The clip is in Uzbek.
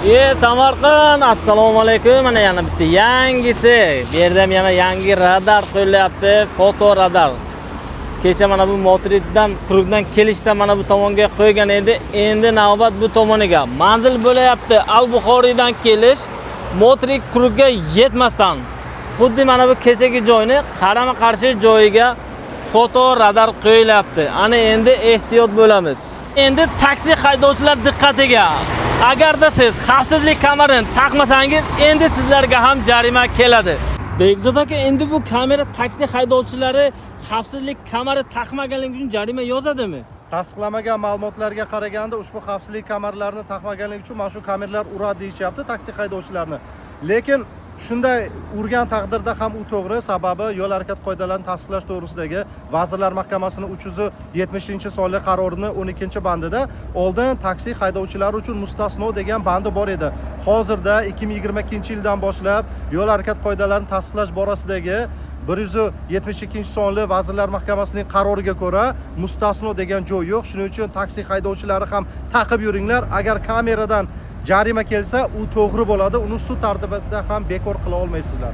Samarqand, assalomu alaykum. Mana yana bitta yangisi. Bu yerda ham yana yangi radar qo'yilyapti, foto radar. Kecha mana bu Motoriddan Krugdan kelishda mana bu tomonga qo'ygan edi. Endi navbat bu tomoniga. Manzil bo'layapti. Al-Buxoriydan kelish Motorid Krugga yetmasdan. Xuddi mana bu kechagi joyni qarama-qarshi joyiga foto radar qo'yilyapti. Ana endi ehtiyot bo'lamiz. Endi taksi haydovchilar diqqatiga. Agarda siz xavfsizlik kamarini taqmasangiz, endi sizlarga ham jarima keladi. Bekzod aka, endi bu kamera taksi haydovchilari xavfsizlik kamari taqmaganligi uchun jarima yozadimi? Tasdiqlamagan ma'lumotlarga qaraganda ushbu xavfsizlik kameralarini taqmaganligi uchun mana shu kameralar uradi deyishyapti taksi haydovchilarini. Lekin shunday urgan taqdirda ham u to'g'ri, sababi yo'l harakat qoidalarini tasdiqlash to'g'risidagi Vazirlar Mahkamasining 370-sonli qarorining 12-bandida oldin taksi haydovchilari uchun mustasno degan bandi bor edi. Hozirda 2022-yildan boshlab yo'l harakat qoidalarini tasdiqlash borasidagi 172-sonli Vazirlar Mahkamasining qaroriga ko'ra mustasno degan joy yo'q. Shuning uchun taksi haydovchilari ham taqib yuringlar. Agar kameradan jarima kelsa, u to'g'ri bo'ladi. Uni sud tartibida ham bekor qila olmaysizlar.